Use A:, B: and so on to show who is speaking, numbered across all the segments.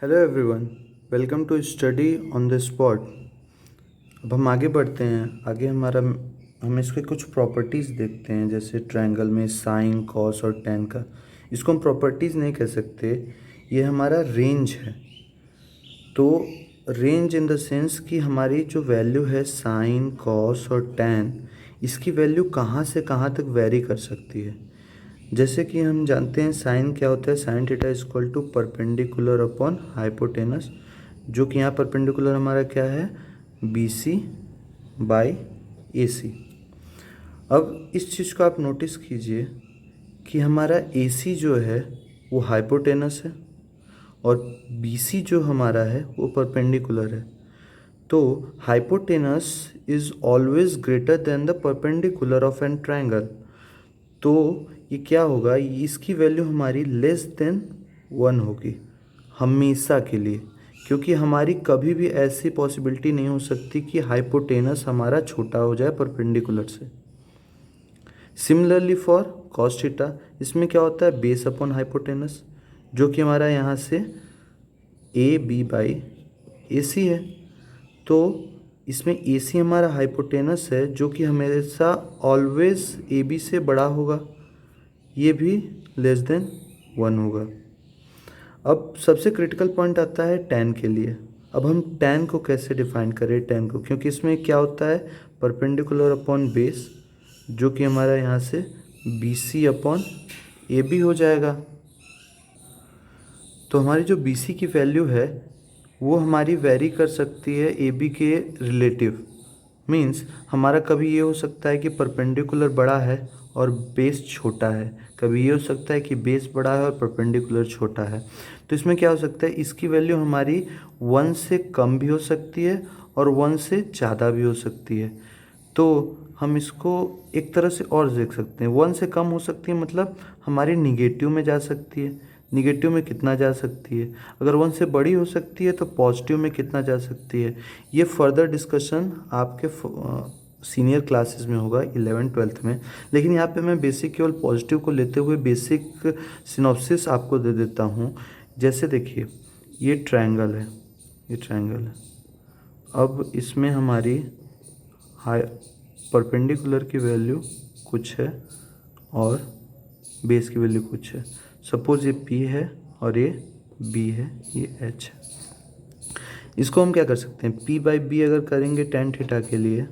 A: Hello everyone, welcome to study on the spot. अब हम आगे बढ़ते हैं। आगे हम इसके कुछ प्रॉपर्टीज़ देखते हैं, जैसे ट्रायंगल में साइन कॉस और टेन का। इसको हम प्रॉपर्टीज़ नहीं कह सकते, ये हमारा रेंज है। तो रेंज इन द सेंस कि हमारी जो वैल्यू है साइन कॉस और टेन, इसकी वैल्यू कहाँ से कहाँ तक वेरी कर सकती है। जैसे कि हम जानते हैं साइन क्या होता है, sine theta is equal to perpendicular upon hypotenuse, जो कि यहाँ परपेंडिकुलर हमारा क्या है, बी सी बाई ए सी। अब इस चीज़ को आप नोटिस कीजिए कि हमारा ए सी जो है वो हाइपोटेनस है और बी सी जो हमारा है वो परपेंडिकुलर है। तो hypotenuse is always greater than the perpendicular of an triangle. तो ये क्या होगा, इसकी वैल्यू हमारी लेस देन 1 होगी हमेशा के लिए, क्योंकि हमारी कभी भी ऐसी पॉसिबिलिटी नहीं हो सकती कि हाइपोटेनस हमारा छोटा हो जाए परपेंडिकुलर से। सिमिलरली फॉर कॉस थीटा, इसमें क्या होता है, बेस अपॉन हाइपोटेनस, जो कि हमारा यहाँ से ए बी बाई ए सी है। तो इसमें ए सी हमारा हाइपोटेनस है, जो कि हमेशा ऑलवेज ए बी से बड़ा होगा, ये भी लेस देन 1 होगा। अब सबसे क्रिटिकल पॉइंट आता है tan के लिए। अब हम tan को कैसे डिफाइन करें, tan को, क्योंकि इसमें क्या होता है, परपेंडिकुलर अपॉन बेस, जो कि हमारा यहाँ से B C upon A B हो जाएगा। तो हमारी जो बी सी की वैल्यू है वो हमारी वेरी कर सकती है ए बी के रिलेटिव। मीन्स हमारा कभी ये हो सकता है कि परपेंडिकुलर बड़ा है और बेस छोटा है, कभी ये हो सकता है कि बेस बड़ा है और परपेंडिकुलर छोटा है। तो इसमें क्या हो सकता है, इसकी वैल्यू हमारी 1 से कम भी हो सकती है और 1 से ज़्यादा भी हो सकती है। तो हम इसको एक तरह से और देख सकते हैं, 1 से कम हो सकती है मतलब हमारी निगेटिव में जा सकती है। निगेटिव में कितना जा सकती है, अगर 1 से बड़ी हो सकती है तो पॉजिटिव में कितना जा सकती है। ये फर्दर डिस्कशन आपके सीनियर क्लासेस में होगा 11th-12th में। लेकिन यहाँ पे मैं बेसिक केवल पॉजिटिव को लेते हुए बेसिक सिनॉप्सिस आपको दे देता हूँ। जैसे देखिए, ये ट्रायंगल है, ये ट्रायंगल है। अब इसमें हमारी हाई परपेंडिकुलर की वैल्यू कुछ है और बेस की वैल्यू कुछ है। सपोज ये P है और ये B है, ये H है। इसको हम क्या कर सकते हैं, P बाई बी अगर करेंगे टेन थीटा के लिए,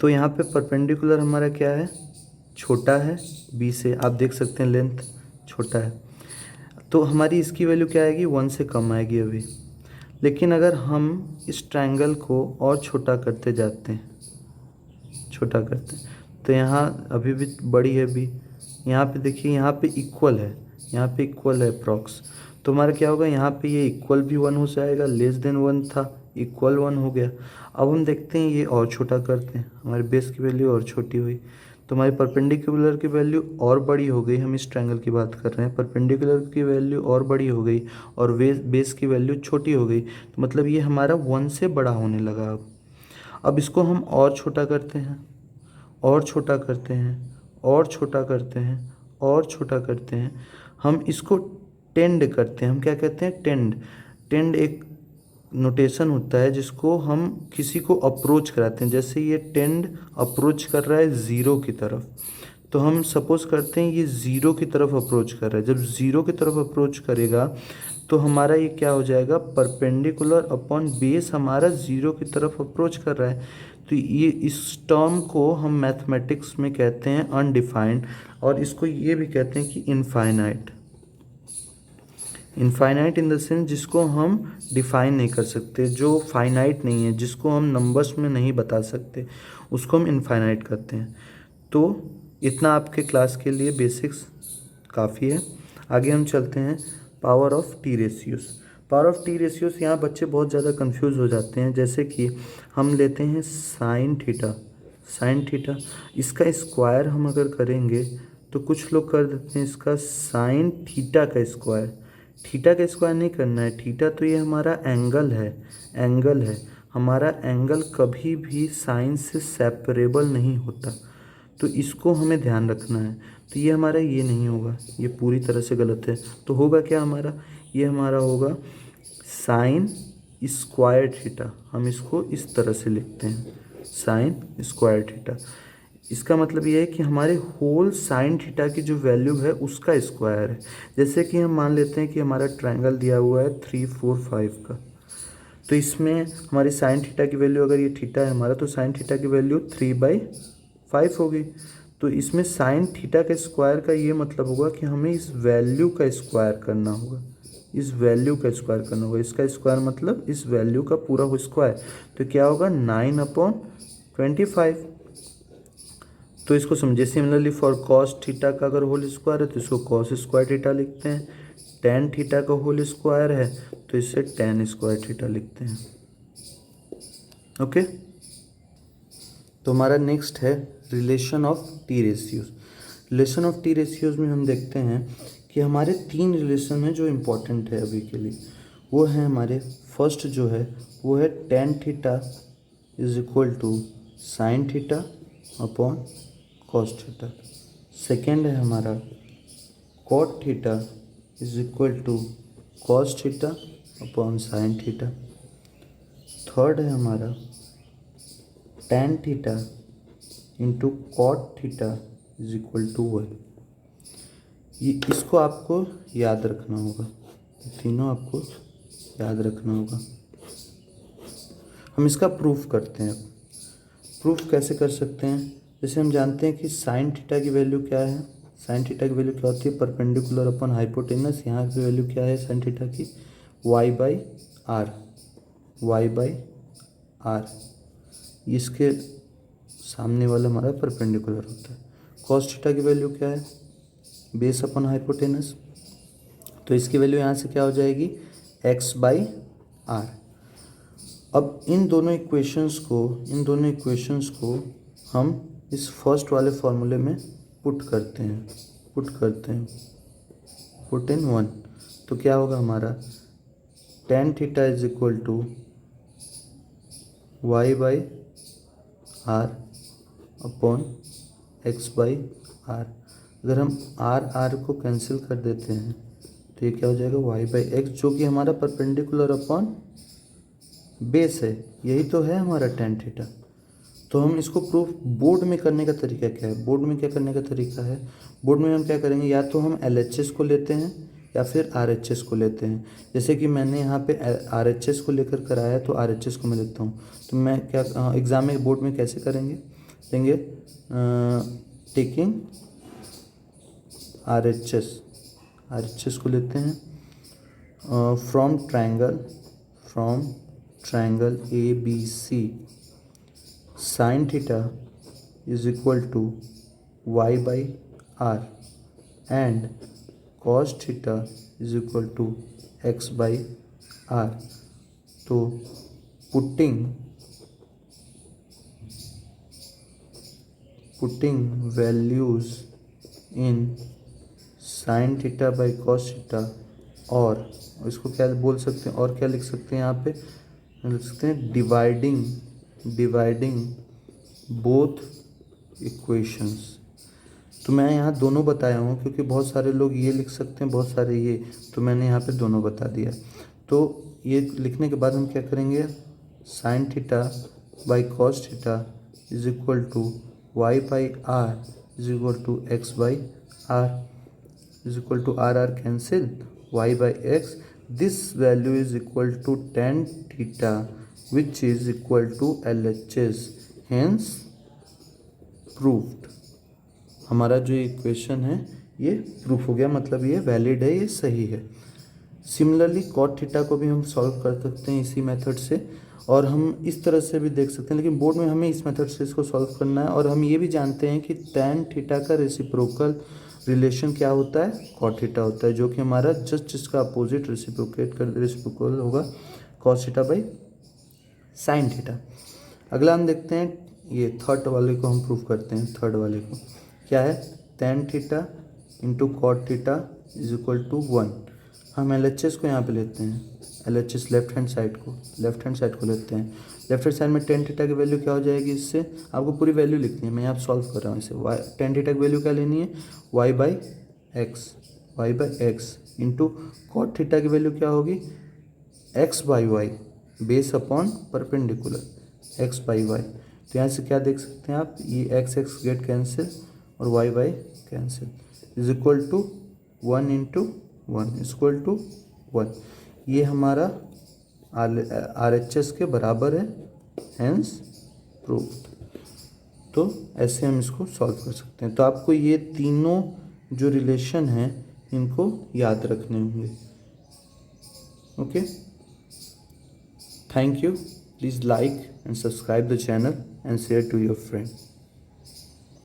A: तो यहाँ पे परपेंडिकुलर हमारा क्या है, छोटा है B से, आप देख सकते हैं लेंथ छोटा है, तो हमारी इसकी वैल्यू क्या आएगी, 1 से कम आएगी अभी। लेकिन अगर हम इस ट्रायंगल को और छोटा करते जाते हैं, छोटा करते हैं, तो यहाँ अभी भी बड़ी है B। यहाँ पे देखिए, यहाँ पे इक्वल है, यहाँ पे इक्वल है अप्रॉक्स। तो हमारा क्या होगा, यहाँ पे ये इक्वल भी 1 हो जाएगा, लेस देन 1 था, इक्वल 1 हो गया। अब हम देखते हैं ये और छोटा करते हैं, हमारे बेस की वैल्यू और छोटी हुई, तो हमारी परपेंडिकुलर की वैल्यू और बड़ी हो गई। हम इस ट्रायंगल की बात कर रहे हैं, परपेंडिकुलर की वैल्यू और बड़ी हो गई और बेस की वैल्यू छोटी हो गई, तो मतलब ये हमारा 1 से बड़ा होने लगा। अब इसको हम और छोटा करते हैं, और छोटा करते हैं, और छोटा करते हैं, और छोटा करते हैं। हम इसको टेंड करते हैं, हम क्या कहते हैं, टेंड। टेंड एक नोटेशन होता है जिसको हम किसी को अप्रोच कराते हैं। जैसे ये टेंड अप्रोच कर रहा है ज़ीरो की तरफ, तो हम सपोज करते हैं ये ज़ीरो की तरफ अप्रोच कर रहा है। जब ज़ीरो की तरफ अप्रोच करेगा तो हमारा ये क्या हो जाएगा, परपेंडिकुलर अपॉन बेस हमारा ज़ीरो की तरफ अप्रोच कर रहा है। तो ये इस टर्म को हम मैथमेटिक्स में कहते हैं अनडिफाइंड, और इसको ये भी कहते हैं कि infinite. Infinite in the sense जिसको हम डिफाइन नहीं कर सकते, जो फाइनाइट नहीं है, जिसको हम नंबर्स में नहीं बता सकते, उसको हम इनफाइनाइट कहते हैं। तो इतना आपके क्लास के लिए बेसिक्स काफ़ी है। आगे हम चलते हैं power of T ratios. Power of T ratios, यहाँ बच्चे बहुत ज़्यादा कंफ्यूज हो जाते हैं। जैसे कि हम लेते हैं साइन थीटा, साइन थीटा, इसका स्क्वायर हम अगर करेंगे तो कुछ लोग कर देते हैं इसका साइन थीटा का स्क्वायर। थीटा का स्क्वायर नहीं करना है, थीटा तो ये हमारा एंगल है, एंगल है हमारा। एंगल कभी भी साइन से सेपरेबल नहीं होता, तो इसको हमें ध्यान रखना है। तो ये हमारा ये नहीं होगा, ये पूरी तरह से गलत है। तो होगा क्या हमारा, ये हमारा होगा साइन स्क्वायर थीटा। हम इसको इस तरह से लिखते हैं, साइन स्क्वायर थीटा। इसका मतलब ये है कि हमारे होल साइन थीटा की जो वैल्यू है उसका स्क्वायर है। जैसे कि हम मान लेते हैं कि हमारा ट्रायंगल दिया हुआ है 3 4 5 का, तो इसमें हमारी साइन थीटा की वैल्यू, अगर ये थीटा है हमारा, तो साइन थीटा की वैल्यू 3/5 होगी। तो इसमें साइन थीटा के स्क्वायर का ये मतलब होगा कि हमें इस वैल्यू का स्क्वायर करना होगा, इस वैल्यू का स्क्वायर करना होगा। इसका स्क्वायर मतलब इस वैल्यू का पूरा हो स्क्वायर, तो क्या होगा 9/25। तो इसको समझिए, सिमिलरली फॉर कॉस थीटा का अगर होल स्क्वायर है तो इसको कॉस स्क्वायर थीटा लिखते हैं। टेन थीटा का होल स्क्वायर है तो इसे टेन स्क्वायर थीटा लिखते हैं। ओके, तो हमारा नेक्स्ट है relation of T ratios. Relation of T ratios में हम देखते हैं कि हमारे 3 रिलेशन हैं जो इम्पोर्टेंट है अभी के लिए। वो है हमारे फर्स्ट जो है वो है tan theta is equal to sine theta upon cos theta. Second है हमारा cot theta is equal to cos theta upon sine theta. Third है हमारा tan theta into cot theta is equal to 1। ये इसको आपको याद रखना होगा, तीनों आपको याद रखना होगा। हम इसका प्रूफ करते हैं। प्रूफ कैसे कर सकते हैं? जैसे हम जानते हैं कि साइन थीटा की वैल्यू क्या है, साइन थीटा की वैल्यू क्या होती है, परपेंडिकुलर अपन हाइपोटेनस। यहाँ की वैल्यू क्या है साइन थीटा की, y/r, y/r। इसके सामने वाला हमारा परपेंडिकुलर होता है। कॉस थीटा की वैल्यू क्या है, बेस अपन हाइपोटेनस, तो इसकी वैल्यू यहाँ से क्या हो जाएगी, x/r। अब इन दोनों इक्वेशंस को हम इस फर्स्ट वाले फॉर्मूले में पुट करते हैं, पुट इन 1। तो क्या होगा हमारा, tan theta is equal to y/r upon x/r। अगर हम r को कैंसिल कर देते हैं तो ये क्या हो जाएगा, y/x, जो कि हमारा परपेंडिकुलर अपॉन बेस है। यही तो है हमारा टेन थीटा। तो हम इसको प्रूफ बोर्ड में करने का तरीका क्या है, बोर्ड में क्या करने का तरीका है, बोर्ड में हम क्या करेंगे, या तो हम LHS को लेते हैं या फिर RHS को लेते हैं। जैसे कि मैंने यहाँ पे RHS को लेकर कराया है तो RHS को मैं लेता हूँ। तो मैं क्या एग्ज़ाम में बोर्ड में कैसे देंगे, टेकिंग RHS को लेते हैं from triangle ABC sine theta is equal to y/r and cos theta is equal to x/r। तो putting values in sine theta by cos theta, और इसको क्या बोल सकते हैं, और क्या लिख सकते हैं यहाँ पे, लिख सकते हैं डिवाइडिंग बोथ इक्वेशंस। तो मैं यहाँ दोनों बताया हूँ क्योंकि बहुत सारे लोग ये लिख सकते हैं, बहुत सारे ये, तो मैंने यहाँ पे दोनों बता दिया। तो ये लिखने के बाद हम क्या करेंगे, sine theta by cos theta is equal to y/r is equal to x/r is equal to r cancel, y/x, this value is equal to tan theta which is equal to LHS, hence proved। हमारा जो equation है ये proof हो गया, मतलब ये valid है, ये सही है। सिमिलरली कॉट थीटा को भी हम सॉल्व कर सकते हैं इसी मेथड से, और हम इस तरह से भी देख सकते हैं, लेकिन बोर्ड में हमें इस मेथड से इसको सॉल्व करना है। और हम ये भी जानते हैं कि टैन थीटा का रेसिप्रोकल रिलेशन क्या होता है, कॉट थीटा होता है, जो कि हमारा जस्ट इसका अपोजिट रेसिप्रोकल होगा cos theta by sine theta. अगला हम देखते हैं, ये थर्ड वाले को हम प्रूफ करते हैं। थर्ड वाले को क्या है, tan theta into cot theta is equal to 1। हम LHS को यहाँ पे लेते हैं, LHS लेफ्ट हैंड साइड को लेते हैं। लेफ्ट हैंड साइड में टेन थीटा की वैल्यू क्या हो जाएगी, इससे आपको पूरी वैल्यू लिखनी है, मैं यहाँ सॉल्व कर रहा हूँ इसे। टेन थीटा की वैल्यू क्या लेनी है, y/x इंटू कॉट थीटा की वैल्यू क्या होगी, x by y base upon perpendicular x by y. तो यहाँ से क्या देख सकते हैं आप, ये एक्स एक्स गेट कैंसिल और y y cancel, is equal to 1 into 1 equal to 1। ये हमारा RHS के बराबर है, हेंस प्रूव। तो ऐसे हम इसको सॉल्व कर सकते हैं। तो आपको ये तीनों जो रिलेशन हैं इनको याद रखने होंगे। Okay, thank you. Please like and subscribe the channel and share to your friend.